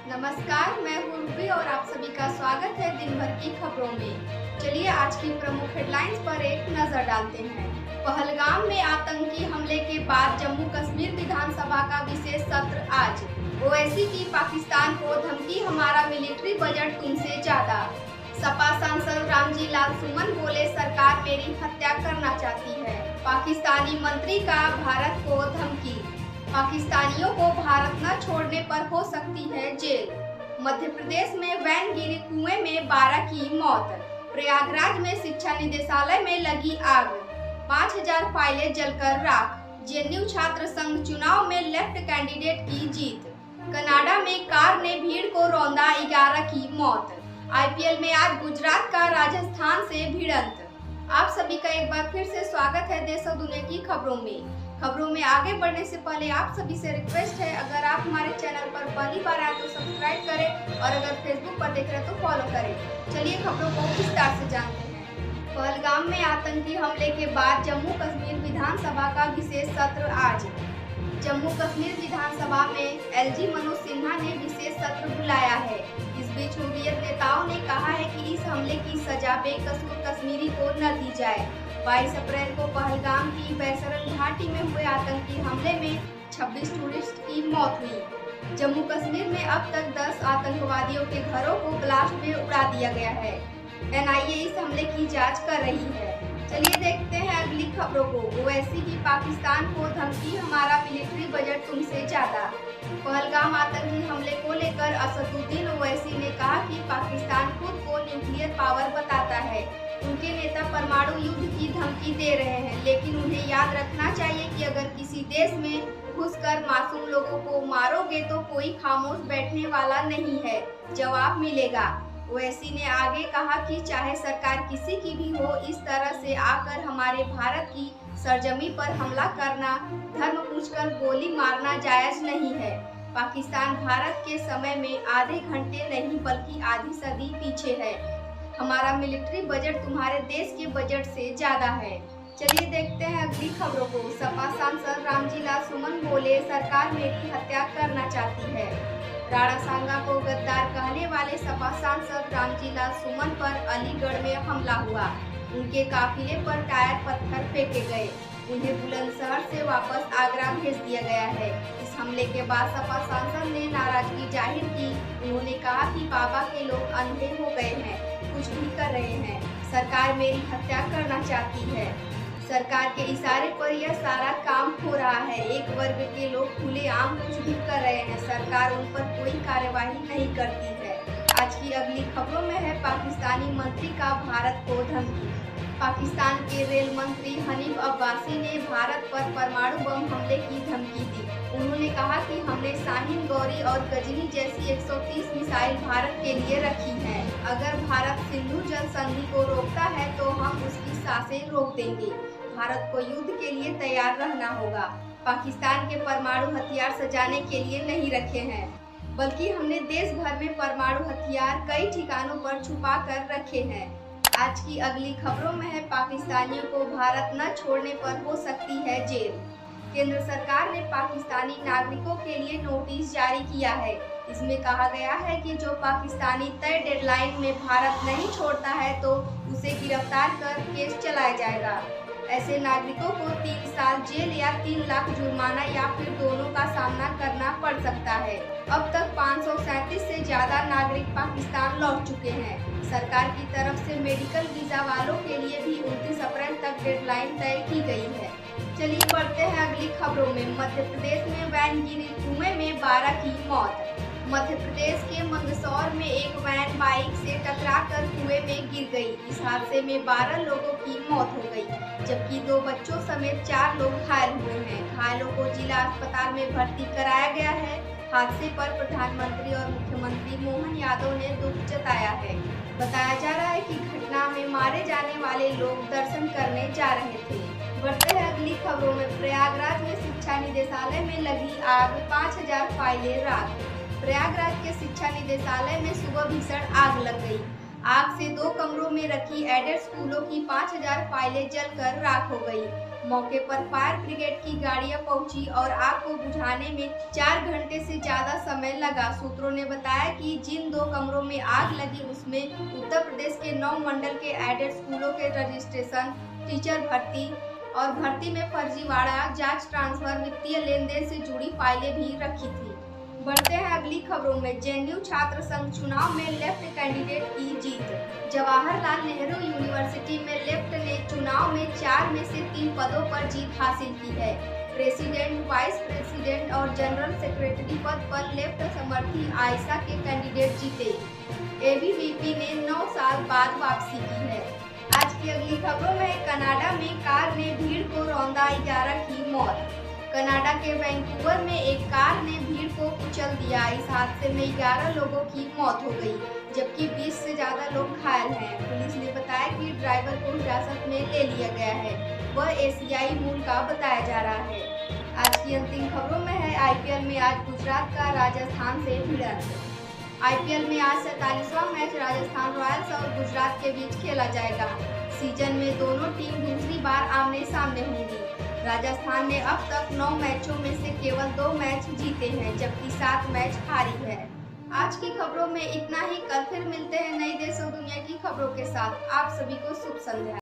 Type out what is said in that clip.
नमस्कार, मैं हूँ रूबी और आप सभी का स्वागत है दिन भर की खबरों में। चलिए आज की प्रमुख हेडलाइंस पर एक नजर डालते हैं। पहलगाम में आतंकी हमले के बाद जम्मू कश्मीर विधानसभा का विशेष सत्र आज। ओवैसी की पाकिस्तान को धमकी, हमारा मिलिट्री बजट तुमसे ज्यादा। सपा सांसद रामजी लाल सुमन बोले, सरकार मेरी हत्या करना चाहती है। पाकिस्तानी मंत्री का भारत को धमकी, पाकिस्तानियों को भारत न छोड़ने पर हो सकती है जेल। मध्य प्रदेश में वैन गिरी कुएं में 12 की मौत। प्रयागराज में शिक्षा निदेशालय में लगी आग, 5000 फाइलें जलकर राख। जेएनयू छात्र संघ चुनाव में लेफ्ट कैंडिडेट की जीत। कनाडा में कार ने भीड़ को रौंदा, 11 की मौत। आईपीएल में आज गुजरात का राजस्थान से भिड़ंत। आप सभी का एक बार फिर से स्वागत है देश और दुनिया की खबरों में। खबरों में आगे बढ़ने से पहले आप सभी से रिक्वेस्ट है, अगर आप हमारे चैनल पर पहली बार आए तो सब्सक्राइब करें और अगर फेसबुक पर देख रहे हैं तो फॉलो करें। चलिए खबरों को विस्तार से जानते हैं। पहलगाम में आतंकी हमले के बाद जम्मू कश्मीर विधानसभा का विशेष सत्र आज। जम्मू कश्मीर विधानसभा में एलजी मनोज सिन्हा ने विशेष सत्र बुलाया है। इस बीच हुर्रियत नेताओं ने कहा है कि इस हमले की सजा बेकसूर कश्मीरी को न दी जाए। 22 अप्रैल को पहलगाम की बैसरन घाटी में हुए आतंकी हमले में 26 टूरिस्ट की मौत हुई। जम्मू कश्मीर में अब तक 10 आतंकवादियों के घरों को ब्लास्ट में उड़ा दिया गया है। एनआईए इस हमले की जांच कर रही है। चलिए देखते हैं अगली खबरों को। ओवैसी की पाकिस्तान को धमकी, हमारा मिलिट्री बजट तुमसे ज्यादा। पहलगाम आतंकी हमले को लेकर असदुद्दीन ओवैसी ने कहा कि पाकिस्तान खुद को न्यूक्लियर पावर बताता है। उनके नेता परमाणु युद्ध की धमकी दे रहे हैं, लेकिन उन्हें याद रखना चाहिए कि अगर किसी देश में घुसकर मासूम लोगों को मारोगे तो कोई खामोश बैठने वाला नहीं है, जवाब मिलेगा। ओवैसी ने आगे कहा कि चाहे सरकार किसी की भी हो, इस तरह से आकर हमारे भारत की सरजमी पर हमला करना, धर्म पूछकर गोली मारना जायज नहीं है। पाकिस्तान भारत के समय में आधे घंटे नहीं बल्कि आधी सदी पीछे है। हमारा मिलिट्री बजट तुम्हारे देश के बजट से ज्यादा है। चलिए देखते हैं अगली खबरों को। सपा सांसद रामजी लाल सुमन बोले, सरकार मेरी हत्या करना चाहती है। राणा सांगा को गद्दार कहने वाले सपा सांसद रामजी लाल सुमन पर अलीगढ़ में हमला हुआ। उनके काफिले पर टायर पत्थर फेंके गए। उन्हें बुलंदशहर से वापस आगरा भेज दिया गया है। इस हमले के बाद सपा सांसद ने नाराजगी जाहिर की। उन्होंने कहा कि बाबा के लोग अंधे हो गए हैं, कुछ भी कर रहे हैं। सरकार मेरी हत्या करना चाहती है। सरकार के इशारे पर यह सारा काम हो रहा है। एक वर्ग के लोग खुलेआम कुछ भी कर रहे हैं, सरकार उन पर कोई कार्यवाही नहीं करती है। आज की अगली खबरों में है पाकिस्तानी मंत्री का भारत को धमकी। पाकिस्तान के रेल मंत्री हनीफ अब्बासी ने भारत पर परमाणु बम हमले की धमकी दी। उन्होंने कहा कि हमने शाहीन, गौरी और गजनी जैसी 130 मिसाइल भारत के लिए रखी हैं। अगर भारत सिंधु जल संधि को रोकता है तो हम उसकी सांसें रोक देंगे। भारत को युद्ध के लिए तैयार रहना होगा। पाकिस्तान के परमाणु हथियार सजाने के लिए नहीं रखे हैं, बल्कि हमने देश भर में परमाणु हथियार कई ठिकानों पर छुपा कर रखे हैं। आज की अगली खबरों में है पाकिस्तानियों को भारत न छोड़ने पर हो सकती है जेल। केंद्र सरकार ने पाकिस्तानी नागरिकों के लिए नोटिस जारी किया है। इसमें कहा गया है कि जो पाकिस्तानी तय डेडलाइन में भारत नहीं छोड़ता है तो उसे गिरफ्तार कर केस चलाया जाएगा। ऐसे नागरिकों को 3 साल जेल या 3 लाख जुर्माना या फिर दोनों का सामना करना पड़ सकता है। अब तक 537 से ज्यादा नागरिक पाकिस्तान लौट चुके हैं। सरकार की तरफ से मेडिकल वीजा वालों के लिए भी 29 अप्रैल तक डेडलाइन तय की गई है। चलिए बढ़ते हैं अगली खबरों में। मध्य प्रदेश में वैन गिरी कुएं में 12 की मौत। मध्य प्रदेश के मंदसौर में एक वैन बाइक से टकराकर कुएं में गिर गई। इस हादसे में 12 लोगों की मौत हो गई, जबकि 2 बच्चों समेत 4 लोग घायल हुए हैं। घायलों को जिला अस्पताल में भर्ती कराया गया है। हादसे पर प्रधानमंत्री और मुख्यमंत्री मोहन यादव ने दुख जताया है। बताया जा रहा है कि घटना में मारे जाने वाले लोग दर्शन करने जा रहे थे। बढ़ते हैं अगली खबरों में। प्रयागराज में शिक्षा निदेशालय में लगी आग, 5000 फाइलें राख। प्रयागराज के शिक्षा निदेशालय में सुबह भीषण आग लग गई। आग से 2 कमरों में रखी एडेड स्कूलों की 5000 फाइलें जलकर राख हो गई। मौके पर फायर ब्रिगेड की गाड़ियां पहुंची और आग को बुझाने में 4 घंटे से ज्यादा समय लगा। सूत्रों ने बताया कि जिन 2 कमरों में आग लगी उसमें उत्तर प्रदेश के 9 मंडल के एडेड स्कूलों के रजिस्ट्रेशन, टीचर भर्ती और भर्ती में फर्जीवाड़ा, जांच, ट्रांसफर, वित्तीय लेन देन से जुड़ी फाइलें भी रखी थी। बढ़ते हैं अगली खबरों में। जेएनयू छात्र संघ चुनाव में लेफ्ट कैंडिडेट की जीत। जवाहरलाल नेहरू यूनिवर्सिटी में लेफ्ट ने चुनाव में 4 में से 3 पदों पर जीत हासिल की है। प्रेसिडेंट, वाइस प्रेसिडेंट और जनरल सेक्रेटरी पद पर लेफ्ट समर्थी आयशा के कैंडिडेट जीते। एबीवीपी ने 9 साल बाद वापसी की है। आज की अगली खबरों में कनाडा में कार ने भीड़ को रौंदा, 11 की मौत। कनाडा के वैंकूवर में एक कार ने भीड़ को कुचल दिया। इस हादसे में 11 लोगों की मौत हो गई, जबकि 20 से ज्यादा लोग घायल हैं। पुलिस ने बताया कि ड्राइवर को हिरासत में ले लिया गया है। वह एशियाई मूल का बताया जा रहा है। आज की अंतिम खबरों में है आईपीएल में आज गुजरात का राजस्थान से भिड़ंत। आईपीएल में आज 47वां मैच राजस्थान रॉयल्स और गुजरात के बीच खेला जाएगा। सीजन में दोनों टीम दूसरी बार आमने सामने होंगी। राजस्थान ने अब तक 9 मैचों में से केवल 2 मैच जीते हैं, जबकि 7 मैच हारी है। आज की खबरों में इतना ही। कल फिर मिलते हैं नई देश और दुनिया की खबरों के साथ। आप सभी को शुभ संध्या।